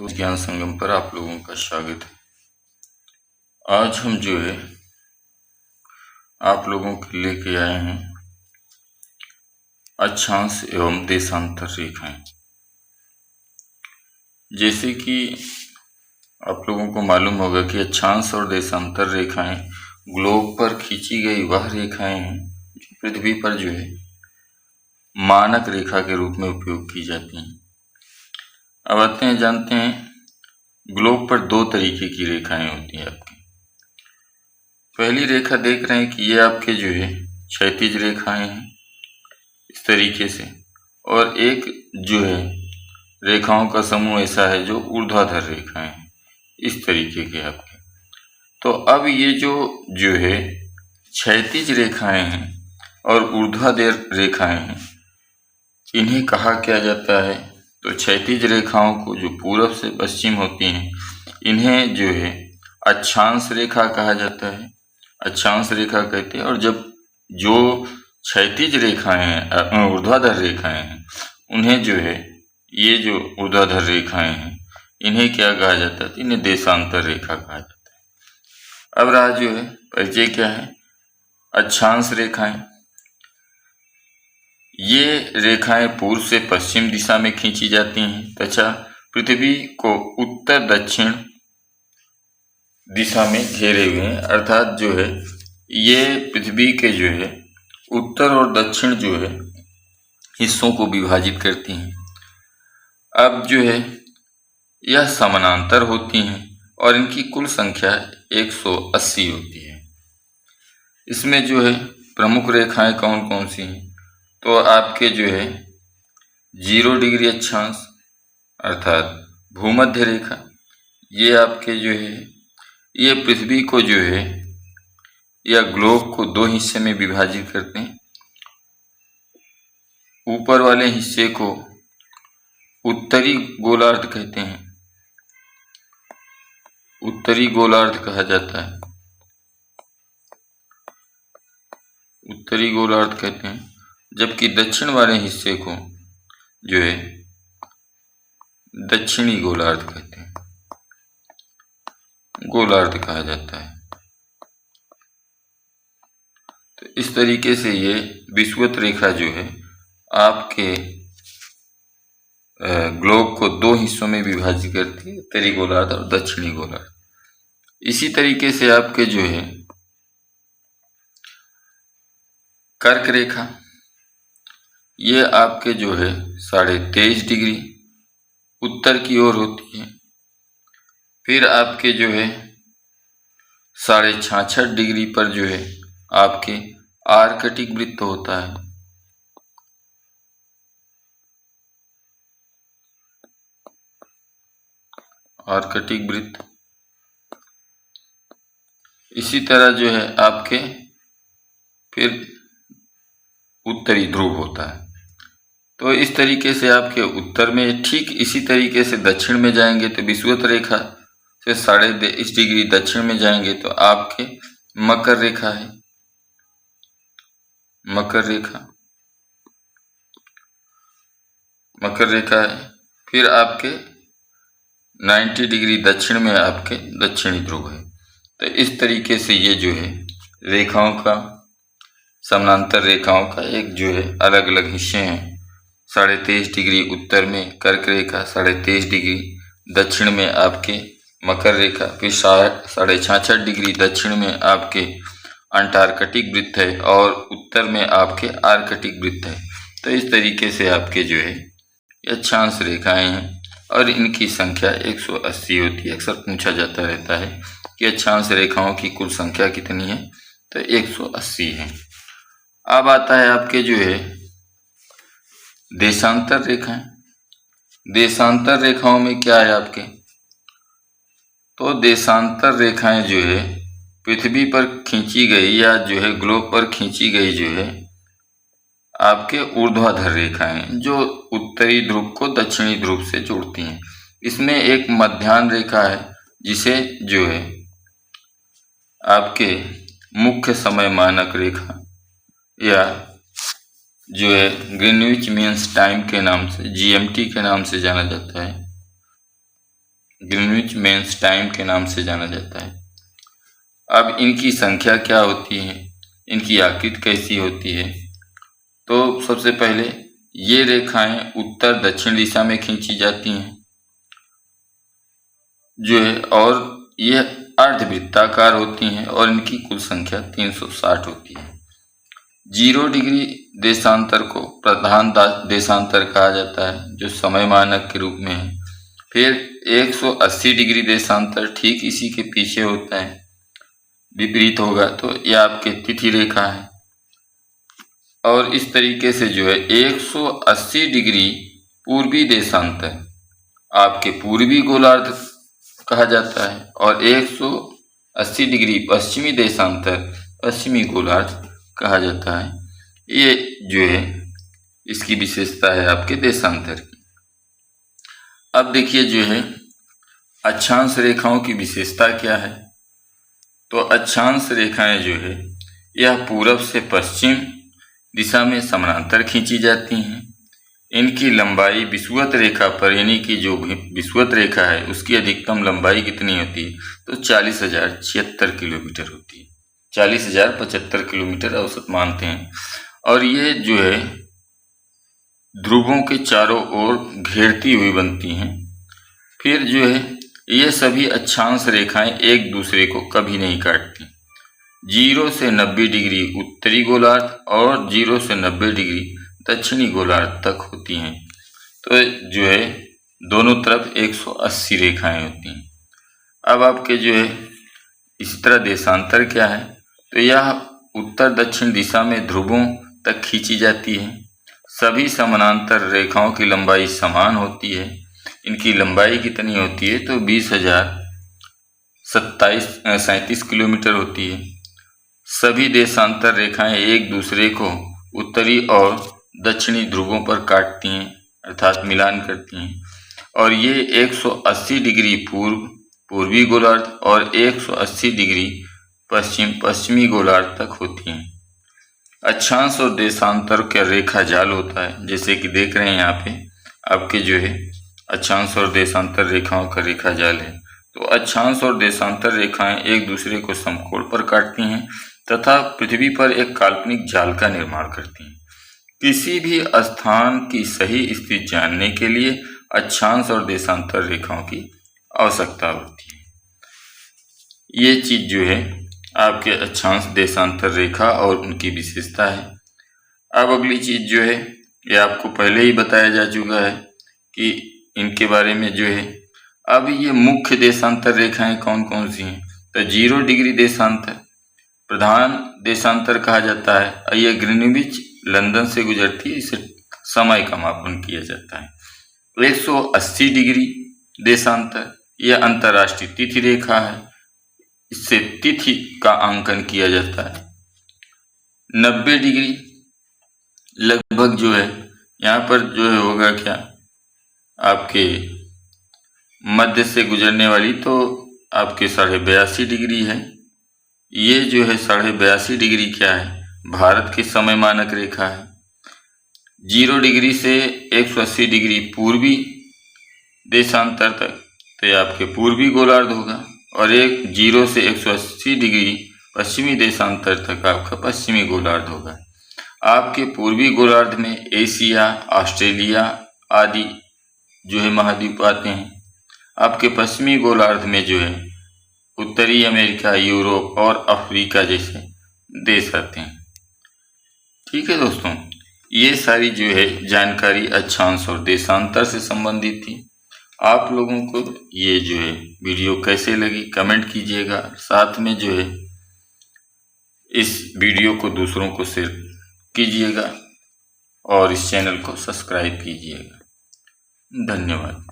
दोस्त ज्ञान संगम पर आप लोगों का स्वागत है। आज हम जो है आप लोगों के लेके आए हैं अक्षांश एवं देशांतर रेखाएं। जैसे कि आप लोगों को मालूम होगा कि अक्षांश और देशांतर रेखाएं ग्लोब पर खींची गई वह रेखाएं हैं जो पृथ्वी पर जो है मानक रेखा के रूप में उपयोग की जाती हैं। अब आते हैं जानते हैं ग्लोब पर दो तरीके की रेखाएं होती हैं आपकी। पहली रेखा देख रहे हैं कि ये आपके जो है क्षैतिज रेखाएं हैं इस तरीके से, और एक जो है रेखाओं का समूह ऐसा है जो ऊर्ध्वाधर रेखाएं हैं इस तरीके के आपके। तो अब ये जो है क्षैतिज रेखाएं हैं और ऊर्ध्वाधर रेखाएं हैं, इन्हें कहा क्या जाता है? तो क्षैतिज रेखाओं को जो पूर्व से पश्चिम होती हैं इन्हें जो है अक्षांश रेखा कहा जाता है, अक्षांश रेखा कहते हैं। और जब जो क्षैतिज रेखाएं हैं ऊर्ध्वाधर रेखाएं हैं उन्हें जो है ये जो ऊर्ध्वाधर रेखाएं हैं इन्हें क्या कहा जाता है? इन्हें देशांतर रेखा कहा जाता है। अब रहा जो है परिचय क्या है? अक्षांश रेखाएं, ये रेखाएं पूर्व से पश्चिम दिशा में खींची जाती हैं तथा पृथ्वी को उत्तर दक्षिण दिशा में घेरे हुए हैं, अर्थात जो है ये पृथ्वी के जो है उत्तर और दक्षिण जो है हिस्सों को विभाजित करती हैं। अब जो है यह समानांतर होती हैं और इनकी कुल संख्या 180 होती है। इसमें जो है प्रमुख रेखाएं कौन कौन सी हैं? तो आपके जो है 0 डिग्री अक्षांश अर्थात भूमध्य रेखा, ये आपके जो है ये पृथ्वी को जो है या ग्लोब को दो हिस्से में विभाजित करते हैं। ऊपर वाले हिस्से को उत्तरी गोलार्ध कहते हैं, उत्तरी गोलार्ध कहा जाता है, उत्तरी गोलार्ध कहते हैं। जबकि दक्षिण वाले हिस्से को जो है दक्षिणी गोलार्ध कहते हैं, गोलार्ध कहा जाता है। तो इस तरीके से ये विषुवत रेखा जो है आपके ग्लोब को दो हिस्सों में विभाजित करती है, उत्तरी गोलार्ध और दक्षिणी गोलार्ध। इसी तरीके से आपके जो है कर्क रेखा, ये आपके जो है 23.5 डिग्री उत्तर की ओर होती है। फिर आपके जो है 66.5 डिग्री पर जो है आपके आर्कटिक वृत्त होता है। आर्कटिक वृत्त। इसी तरह जो है आपके फिर उत्तरी ध्रुव होता है। तो इस तरीके से आपके उत्तर में, ठीक इसी तरीके से दक्षिण में जाएंगे तो विषुवत रेखा से 23.5 डिग्री दक्षिण में जाएंगे तो आपके मकर रेखा है, मकर रेखा, मकर रेखा है। फिर आपके 90 डिग्री दक्षिण में आपके दक्षिणी ध्रुव है। तो इस तरीके से ये जो है रेखाओं का, समानांतर रेखाओं का एक जो है अलग अलग हिस्से हैं। 23.5 डिग्री उत्तर में कर्क रेखा, 23.5 डिग्री दक्षिण में आपके मकर रेखा, फिर 66.5 डिग्री दक्षिण में आपके अंटार्कटिक वृत्त है और उत्तर में आपके आर्कटिक वृत्त है। तो इस तरीके से आपके जो है अक्षांश रेखाएं हैं और इनकी संख्या 180 होती है। अक्सर पूछा जाता रहता है कि अक्षांश रेखाओं की कुल संख्या कितनी है? तो 180 है। अब आता है आपके जो है देशांतर रेखाएं। देशांतर रेखाओं में क्या है आपके? तो देशांतर रेखाएं जो है पृथ्वी पर खींची गई या जो है ग्लोब पर खींची गई जो है आपके ऊर्ध्वाधर रेखाएं जो उत्तरी ध्रुव को दक्षिणी ध्रुव से जोड़ती हैं। इसमें एक मध्याह्न रेखा है जिसे जो है आपके मुख्य समय मानक रेखा या जो है ग्रीनविच मीन्स टाइम के नाम से, GMT के नाम से जाना जाता है। ग्रीनविच मीन्स टाइम के नाम से जाना जाता है। अब इनकी संख्या क्या होती है, इनकी आकृति कैसी होती है, तो सबसे पहले ये रेखाएं उत्तर दक्षिण दिशा में खींची जाती हैं जो है, और ये अर्धवृत्ताकार होती हैं और इनकी कुल संख्या 360 होती है। 0 डिग्री देशांतर को प्रधान देशांतर कहा जाता है जो समय मानक के रूप में है। फिर 180 डिग्री देशांतर ठीक इसी के पीछे होता है, विपरीत होगा तो यह आपके तिथि रेखा है। और इस तरीके से जो है 180 डिग्री पूर्वी देशांतर आपके पूर्वी गोलार्ध कहा जाता है और 180 डिग्री पश्चिमी देशांतर पश्चिमी गोलार्ध कहा जाता है। ये जो है इसकी विशेषता है आपके देशांतर की। अब देखिए जो है अक्षांश रेखाओं की विशेषता क्या है, तो अक्षांश रेखाएं जो है यह पूरब से पश्चिम दिशा में समानांतर खींची जाती हैं। इनकी लंबाई विषुवत रेखा पर, यानी कि जो विषुवत रेखा है उसकी अधिकतम लंबाई कितनी होती है, तो 40,076 किलोमीटर होती है। 40,075 किलोमीटर औसत मानते हैं। और ये जो है ध्रुवों के चारों ओर घेरती हुई बनती हैं। फिर जो है ये सभी अक्षांश रेखाएं एक दूसरे को कभी नहीं काटती। 0 से 90 डिग्री उत्तरी गोलार्ध और 0 से 90 डिग्री दक्षिणी गोलार्ध तक होती हैं। तो जो है दोनों तरफ 180 रेखाएं होती हैं। अब आपके जो है इसी तरह देशांतर क्या है, तो यह उत्तर दक्षिण दिशा में ध्रुवों तक खींची जाती है। सभी समानांतर रेखाओं की लंबाई समान होती है। इनकी लंबाई कितनी होती है, तो 20,037 किलोमीटर होती है। सभी देशांतर रेखाएं एक दूसरे को उत्तरी और दक्षिणी ध्रुवों पर काटती हैं, अर्थात मिलान करती हैं। और ये 180 डिग्री पूर्वी गोलार्ध और 180 डिग्री पश्चिमी गोलार्ध तक होती हैं। अक्षांश और देशांतर का रेखा जाल होता है, जैसे कि देख रहे हैं यहाँ पे आपके जो है अक्षांश और देशांतर रेखाओं का रेखा जाल है। तो अक्षांश और देशांतर रेखाएं एक दूसरे को समकोण पर काटती हैं तथा पृथ्वी पर एक काल्पनिक जाल का निर्माण करती हैं। किसी भी स्थान की सही स्थिति जानने के लिए अक्षांश और देशांतर रेखाओं की आवश्यकता होती है। ये चीज जो है आपके अक्षांश देशांतर रेखा और उनकी विशेषता है। अब अगली चीज जो है ये आपको पहले ही बताया जा चुका है कि इनके बारे में जो है। अब ये मुख्य देशांतर रेखाएं कौन कौन सी हैं, तो 0 डिग्री देशांतर प्रधान देशांतर कहा जाता है। यह ग्रीनविच लंदन से गुजरती है, इसे समय का मापन किया जाता है। 180 डिग्री देशांतर यह अंतर्राष्ट्रीय तिथि रेखा है, इससे तिथि का अंकन किया जाता है। 90 डिग्री लगभग जो है यहाँ पर जो है होगा क्या, आपके मध्य से गुजरने वाली तो आपके 82.5 डिग्री है। ये जो है 82.5 डिग्री क्या है, भारत की समय मानक रेखा है। 0 डिग्री से 180 डिग्री पूर्वी देशांतर तक तो ये आपके पूर्वी गोलार्ध होगा, और 0 से 180 डिग्री पश्चिमी देशांतर तक आपका पश्चिमी गोलार्ध होगा। आपके पूर्वी गोलार्ध में एशिया, ऑस्ट्रेलिया आदि जो है महाद्वीप आते हैं। आपके पश्चिमी गोलार्ध में जो है उत्तरी अमेरिका, यूरोप और अफ्रीका जैसे देश आते हैं। ठीक है दोस्तों, ये सारी जो है जानकारी अक्षांश और देशांतर से संबंधित थी। आप लोगों को ये जो है वीडियो कैसे लगी कमेंट कीजिएगा। साथ में जो है इस वीडियो को दूसरों को शेयर कीजिएगा और इस चैनल को सब्सक्राइब कीजिएगा। धन्यवाद।